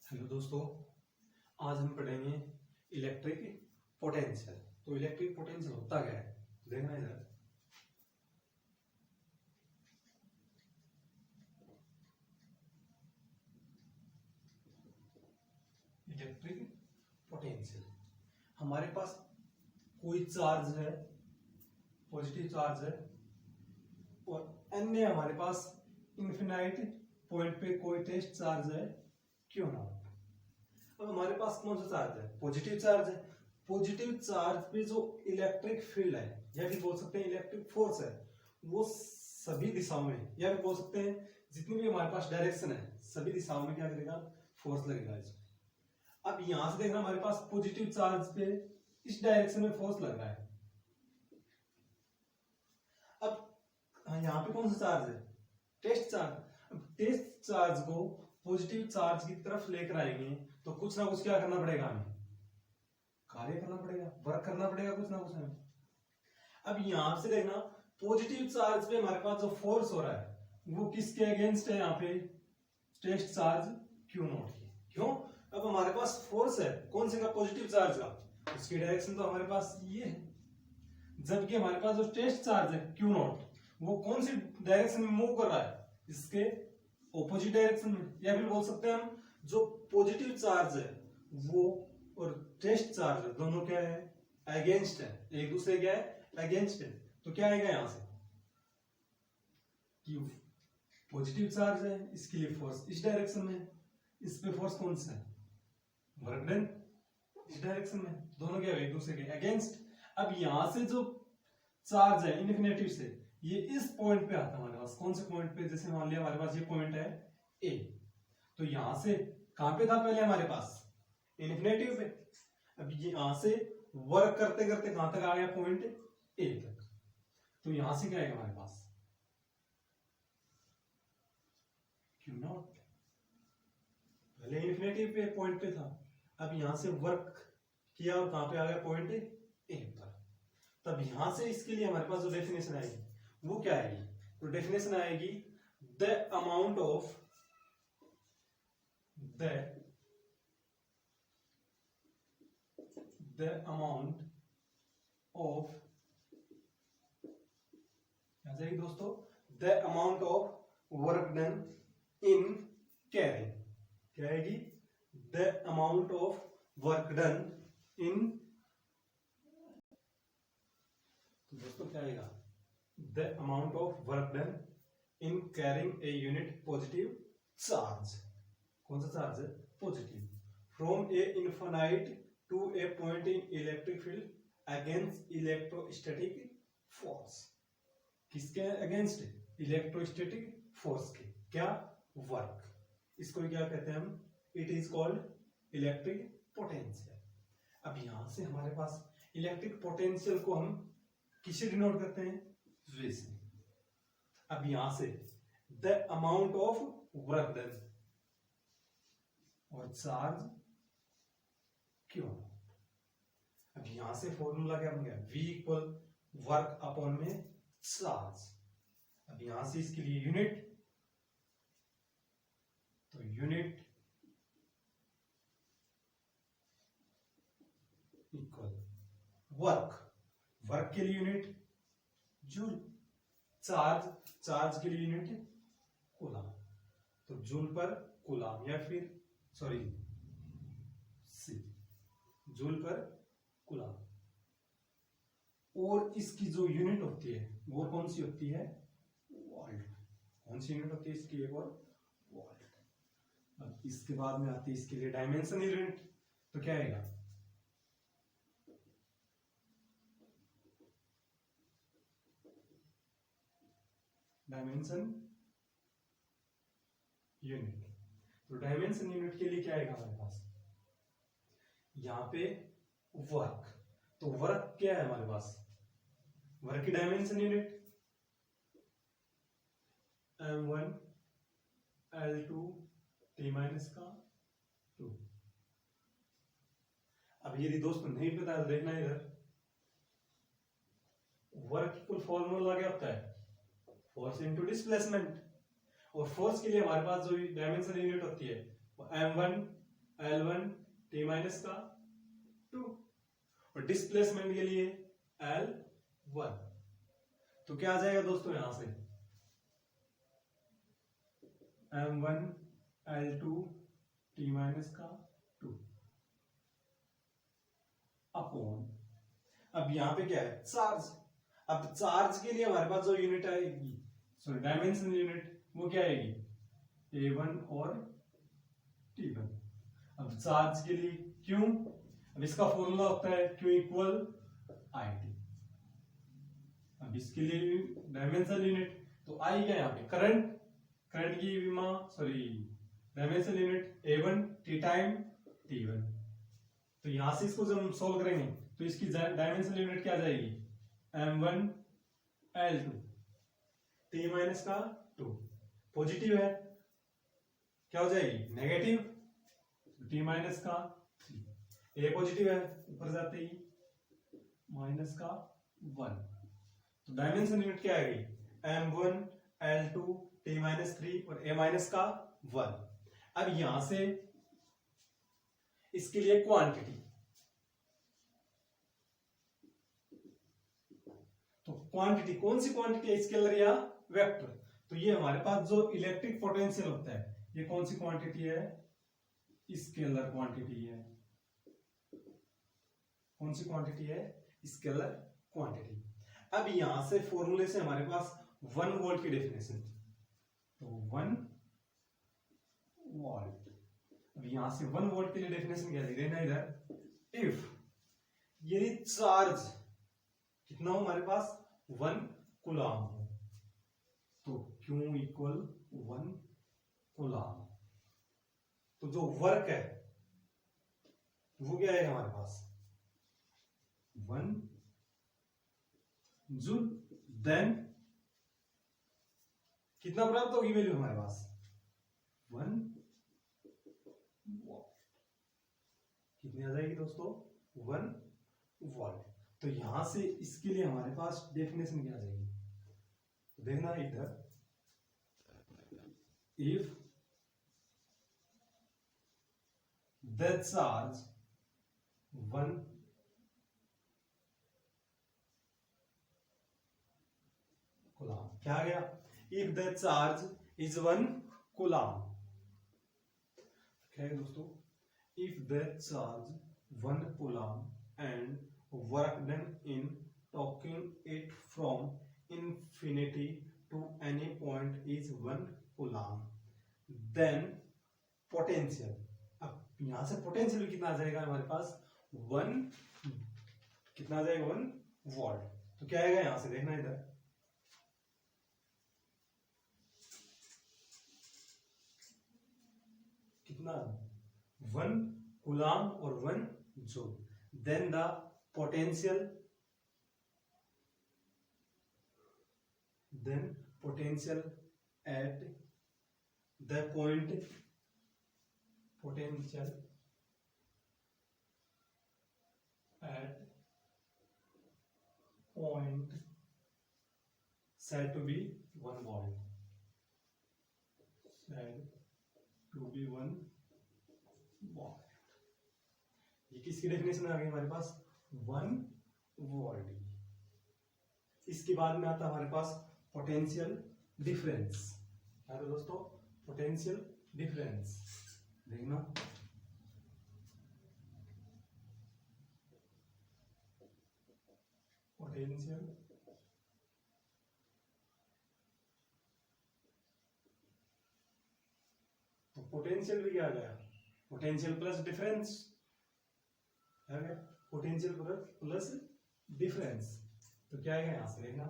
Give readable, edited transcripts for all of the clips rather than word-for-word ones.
Hello दोस्तों, आज हम पढ़ेंगे इलेक्ट्रिक पोटेंशियल। तो इलेक्ट्रिक पोटेंशियल होता क्या है, देखना इधर। इलेक्ट्रिक पोटेंशियल हमारे पास कोई चार्ज है, पॉजिटिव चार्ज है, और अन्य हमारे पास इन्फिनाइट पॉइंट पे कोई टेस्ट चार्ज है क्यों ना। अब हमारे पास कौन सा चार्ज है, पॉजिटिव चार्ज है। पॉजिटिव चार्ज पे जो इलेक्ट्रिक फील्ड है या फिर बोल सकते हैं इलेक्ट्रिक फोर्स है, वो सभी दिशाओं में, या फिर बोल सकते हैं जितनी भी हमारे पास डायरेक्शन है सभी दिशाओं में क्या करेगा, फोर्स लगेगा इसमें। अब यहां से देखना, हमारे पास पॉजिटिव चार्ज पे इस डायरेक्शन में फोर्स लग रहा है। अब यहाँ पे कौन सा चार्ज है, टेस्ट चार्ज। अब टेस्ट चार्ज को पॉजिटिव चार्ज की तरफ लेकर आएंगे तो कुछ ना कुछ क्या करना पड़ेगा, हमें कार्य करना पड़ेगा, वर्क करना पड़ेगा कुछ ना कुछ हमें। अब यहां से देखना, पॉजिटिव चार्ज पे हमारे पास जो फोर्स हो रहा है वो किसके अगेंस्ट है, यहाँ पे टेस्ट चार्ज क्यू नॉट की। क्यों, अब हमारे पास फोर्स है कौन से का, पॉजिटिव चार्ज का, उसकी डायरेक्शन तो हमारे पास ये है, जबकि हमारे पास जो टेस्ट चार्ज है क्यू नॉट वो कौन सी डायरेक्शन में मूव कर रहा है, इसके ऑपोजिट डायरेक्शन में। या फिर बोल सकते हैं हम, जो पॉजिटिव चार्ज है वो और टेस्ट चार्ज है दोनों क्या है, अगेंस्ट है, एक दूसरे क्या है, अगेंस्ट है। तो क्या आएगा यहां से कि पॉजिटिव चार्ज है, इसके लिए फोर्स इस डायरेक्शन में, इस पे फोर्स कौन सा है, वर्क डन इस डायरेक्शन में, दोनों क्या है एक दूसरे के अगेंस्ट। अब यहां से जो चार्ज है इन्फिनिटी से ये इस पॉइंट पे आता है हमारे पास, कौन से पॉइंट पे, जैसे मान लिया हमारे पास ये पॉइंट है ए, तो यहां से कहां पे था पहले हमारे पास, इन्फिनिटी पे। अब ये यहां से वर्क करते करते कहां तक आ गया, पॉइंट ए तक। तो यहां से क्या आएगा हमारे पास, क्यू नॉट। पहले इन्फिनिटी पे पॉइंट पे था, अब यहां से वर्क किया और कहां पे आ गया, पॉइंट ए पर। तब यहां से इसके लिए हमारे पास जो डेफिनेशन आएगी वो क्या आएगी, तो डेफिनेशन आएगी द अमाउंट ऑफ क्या जाएगी दोस्तों, the amount of work done in carrying. क्या आएगी, the amount of work done in, तो दोस्तों क्या आएगा, the amount of work done in carrying a unit positive charge. कौन सा चार्ज है, positive, from a infinite to a point in electric field against electrostatic force. किसके against, electrostatic force के, क्या, वर्क। इसको क्या कहते हैं हम, it is called electric potential. अब यहां से हमारे पास इलेक्ट्रिक पोटेंशियल को हम किससे डिनोट करते हैं, V से। अब यहां से the amount of work done और चार्ज क्यू। अब यहां से फॉर्मूला क्या बन गया, V इक्वल वर्क अपॉन में चार्ज। अब यहां से इसके लिए यूनिट, तो यूनिट इक्वल वर्क, वर्क के लिए यूनिट जूल, चार्ज के लिए यूनिट कूलम, तो जूल पर कूलम, या फिर सॉरी जूल पर कूलम। और इसकी जो यूनिट होती है वो कौन सी होती है, वोल्ट। कौन सी यूनिट होती है इसकी, एक और वोल्ट। अब इसके बाद में आती है इसके लिए डायमेंशन यूनिट, तो क्या आएगा, डायमेंशन यूनिट। तो डायमेंशन यूनिट के लिए क्या आएगा हमारे पास, यहां पे वर्क, तो वर्क क्या है हमारे पास, वर्क की dimension unit m1 L2 T minus का 2। अब यदि दोस्तों नहीं पता तो देखना इधर, वर्क इक्वल फॉर्मूला क्या होता है, फोर्स इनटू डिस्प्लेसमेंट। और फोर्स के लिए हमारे पास जो डायमेंशन यूनिट होती है वो m1 L1 t माइनस का 2 और डिस्प्लेसमेंट के लिए L1। तो क्या आ जाएगा दोस्तों यहां से M1 L2 t माइनस का 2 अपॉन, अब यहां पे क्या है चार्ज। अब चार्ज के लिए हमारे पास जो यूनिट आएगी, सॉरी डायमेंशन यूनिट, वो क्या आएगी A1 और T1। अब चार्ज के लिए क्यों, अब इसका फॉर्मूला होता है Q इक्वल IT। अब इसके लिए डायमेंशन यूनिट तो आई क्या यहाँ पे करंट, करंट की विमा sorry dimension unit A1 T time T1। तो यहां से इसको जब हम सोल्व करेंगे तो इसकी डायमेंशन यूनिट क्या जाएगी M1 L2 T माइनस का 2। पॉजिटिव है क्या हो जाएगी नेगेटिव T माइनस का 3। ए पॉजिटिव है ऊपर जाते ही माइनस का 1। तो डायमेंशन यूनिट क्या आएगी M1 L2 T माइनस 3 और A माइनस का 1। अब यहां से इसके लिए क्वांटिटी, तो क्वांटिटी कौन सी क्वांटिटी है स्केलर या वेक्टर। तो ये हमारे पास जो इलेक्ट्रिक पोटेंशियल होता है ये कौन सी क्वांटिटी है स्केलर क्वांटिटी है। कौन सी क्वांटिटी है स्केलर क्वांटिटी। अब यहां से फॉर्मूले से हमारे पास 1 वोल्ट की डेफिनेशन, तो 1 वोल्ट। अब यहां से 1 वोल्ट के लिए डेफिनेशन क्या दे देना इधर, इफ यदि चार्ज कितना हो हमारे पास 1 कूलम हो तो Q इक्वल 1 कूलम। तो जो वर्क है वो क्या है हमारे पास 1 जूल। देन कितना प्राप्त होगी वैल्यू हमारे पास 1 वॉट। कितनी आ जाएगी दोस्तों 1 वॉट। तो यहां से इसके लिए हमारे पास डेफिनेशन क्या आ जाएगी, तो देखना इधर, इफ द चार्ज 1 कूलम, क्या आ गया if the charge is 1 coulomb. क्या है दोस्तों, if the charge 1 coulomb and work done in taking it from infinity to any point is 1 coulomb, then potential, अब यहां से पोटेंशियल कितना आ जाएगा हमारे पास 1, कितना आ जाएगा 1 वोल्ट। तो क्या आएगा यहां से देखना इधर, कितना 1 कूलम और 1 joule. Then the potential, then potential at the point, potential at point said to be 1 volt, said to be 1 volt। ये किसकी डेफिनेशन आ गई हमारे पास 1 वोल्ट। इसके बाद में आता है हमारे पास पोटेंशियल डिफरेंस। क्या है दोस्तों पोटेंशियल डिफरेंस, देखना पोटेंशियल तो पोटेंशियल भी क्या आ गया potential plus difference, potential plus difference. तो क्या आएगा यहां से देखना,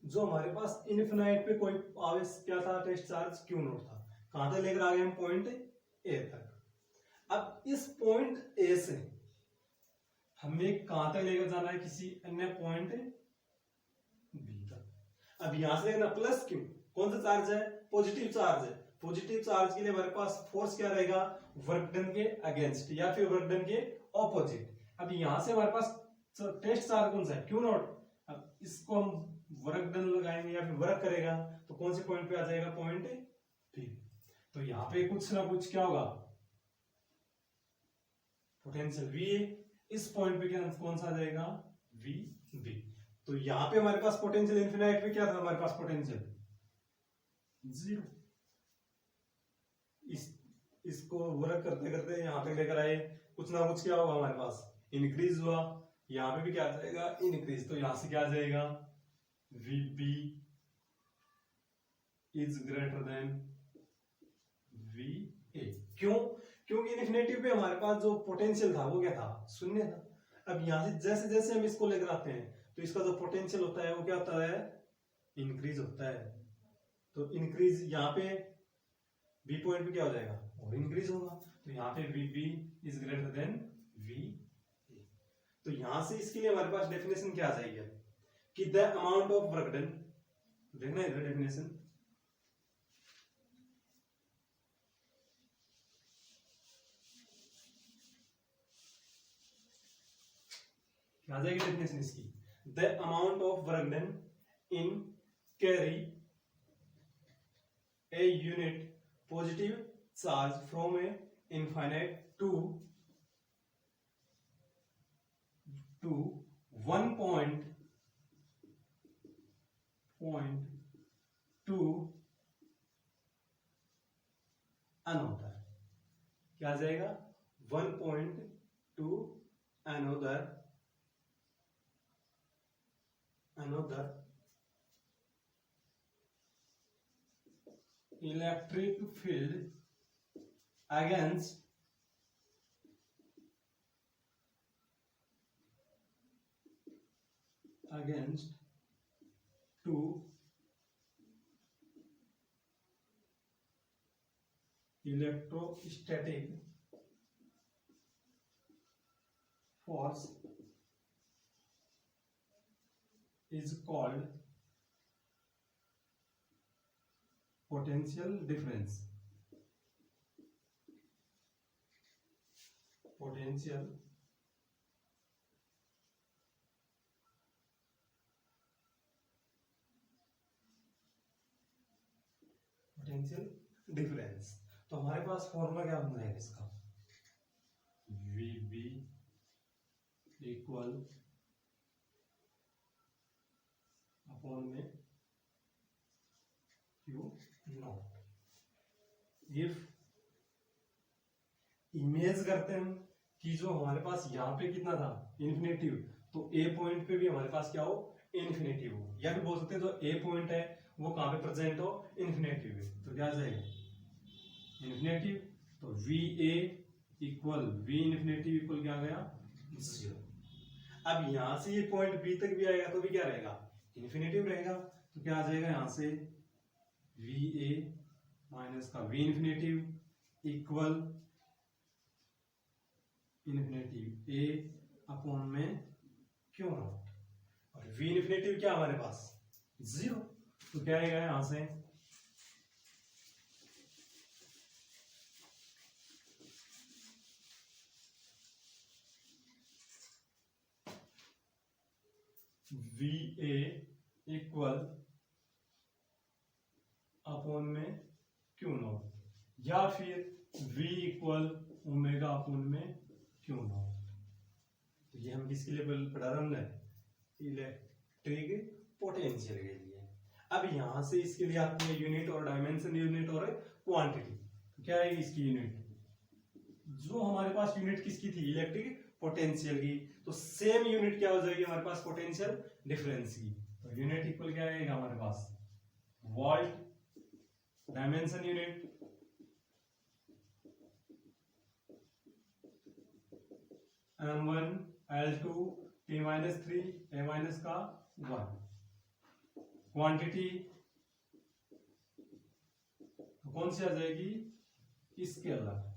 जो हमारे पास इनफिनाइट पे कोई आवेश क्या था टेस्ट चार्ज क्यू नॉट था, कहां तक लेकर आ गए हम पॉइंट ए तक। अब इस पॉइंट ए से हमें कहां तक लेकर जाना है किसी अन्य पॉइंट बी तक। अब यहां से देखना प्लस क्यू, कौन सा चार्ज है पॉजिटिव चार्ज है। पॉजिटिव चार्ज के लिए हमारे पास फोर्स क्या रहेगा वर्क डन के अगेंस्ट या फिर वर्क डन के ऑपोजिट। अब यहां से हमारे पास टेस्ट चार्ज कौन सा है, क्यू नॉट। अब इसको हम वर्क डन लगाएंगे या फिर वर्क करेगा तो कौन से पॉइंट पे आ जाएगा, पॉइंट बी। तो यहाँ पे कुछ ना कुछ क्या होगा, पोटेंशियल वी ए, इस पॉइंट पे क्या कौन सा आ जाएगा, वी बी। तो यहाँ पे हमारे पास पोटेंशियल इन्फिनाइट पे क्या था, हमारे पास पोटेंशियल जीरो। इसको वर्क करते करते यहाँ पे लेकर आए, कुछ ना कुछ क्या होगा हमारे पास, इंक्रीज हुआ। यहाँ पे भी क्या आ जाएगा, इंक्रीज। तो यहां से क्या आ जाएगा, V B is greater than V A. क्यों, क्योंकि इन्फिनेटिव पे हमारे पास जो पोटेंशियल था वो क्या था, शून्य था। अब यहां से जैसे जैसे हम इसको लेकर आते हैं तो इसका जो पोटेंशियल होता है वो क्या होता है, इंक्रीज होता है। तो इंक्रीज यहाँ पे बी पॉइंट पे क्या हो जाएगा, और इंक्रीज होगा। तो यहाँ पे V B is greater than V A. तो यहां से इसके लिए हमारे पास डेफिनेशन क्या आ जाएगी कि the amount of work done, देखना है इधर डेफिनेशन क्या आ जाएगी, डेफिनेशन इसकी, the amount of work done in carry a unit positive charge from a infinite to 1.2 another, क्या आ जाएगा, 1.2 another electric field against two electrostatic force is called potential difference. Potential difference. तो हमारे पास formula क्या बन जाएगा इसका, वी बी इक्वल अपॉन में क्यू नॉट। इफ इमेज करते हैं कि जो हमारे पास यहाँ पे कितना था, इन्फिनेटिव, तो ए पॉइंट पे भी हमारे पास क्या हो, इन्फिनेटिव हो, या भी बोल सकते हैं जो ए पॉइंट है वो कहां पे प्रेजेंट हो, इन्फिनेटिव है। तो क्या आ जाएगा, इन्फिनेटिव। तो V A equal V infinitive equal क्या आ गया, जीरो। अब यहां से ये पॉइंट बी तक भी आएगा तो भी क्या रहेगा, इन्फिनेटिव रहेगा। तो क्या आ जाएगा यहां से, वी ए माइनस का V infinitive equal infinitive A upon में क्यू नॉट। और वी इन्फिनेटिव क्या हमारे पास, जीरो। तो क्या आएगा यहां से, वी ए इक्वल अपॉन में क्यू नॉट, या फिर वी इक्वल ओमेगा अपॉन में क्यू नॉट। तो ये हम किसके लिए पढ़ा रहे हमने, इलेक्ट्रिक पोटेंशियल के लिए। अब यहां से इसके लिए आती है यूनिट और डायमेंशन यूनिट और क्वांटिटी। तो क्या है इसकी यूनिट, जो हमारे पास यूनिट किसकी थी, इलेक्ट्रिक पोटेंशियल की, तो सेम यूनिट क्या हो जाएगी हमारे पास, पोटेंशियल डिफरेंस की। तो यूनिट इक्वल क्या आएगा हमारे पास, volt. Dimension unit M1 L2 T-3 A- का 1। क्वांटिटी तो कौन सी आ जाएगी, इसके अलग।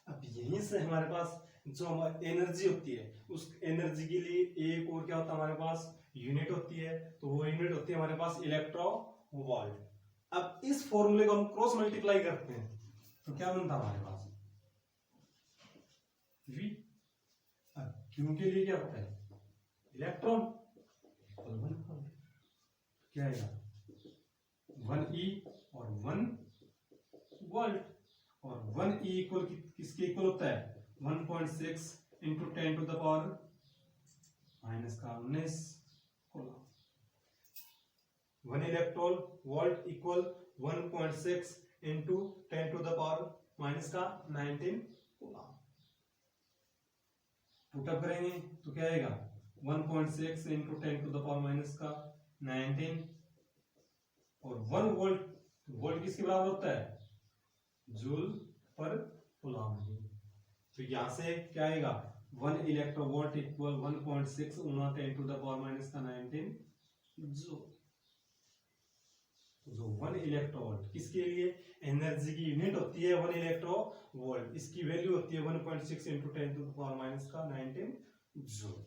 अब यहीं से हमारे पास जो हमारी एनर्जी होती है, उस एनर्जी के लिए एक और क्या होता है हमारे पास, यूनिट होती है। तो वो यूनिट होती है हमारे पास इलेक्ट्रोवोल्ट। अब इस फॉर्मूले को हम क्रॉस मल्टीप्लाई करते हैं तो क्या बनता है हमारे पास, V। अब Q के लिए क्या होता है, इलेक्ट्रॉन इक्वल 1 वोल्ट, क्या आएगा 1E और 1 वोल्ट, और 1E इक्वल किसके इक्वल होता है 1.6 into 10 to the power minus का 19 coulomb. 1 electron volt equal 1.6 into 10 to the power minus का 19 कूलम। पुटअप करेंगे तो क्या आएगा 1.6 into 10 to the power minus का 19, और 1 वोल्ट, वोल्ट किसके बराबर होता है जूल पर कूलम। तो यहां से क्या आएगा 1 इलेक्ट्रोवोल्ट इक्वल 1.6 गुना 10 टू द पावर माइनस का 19 जूल। जो 1 इलेक्ट्रोवोल्ट किसके लिए एनर्जी की यूनिट होती है 1 इलेक्ट्रोवोल्ट, इसकी वैल्यू होती है 1.6 into 10 to the power minus का 19 जूल।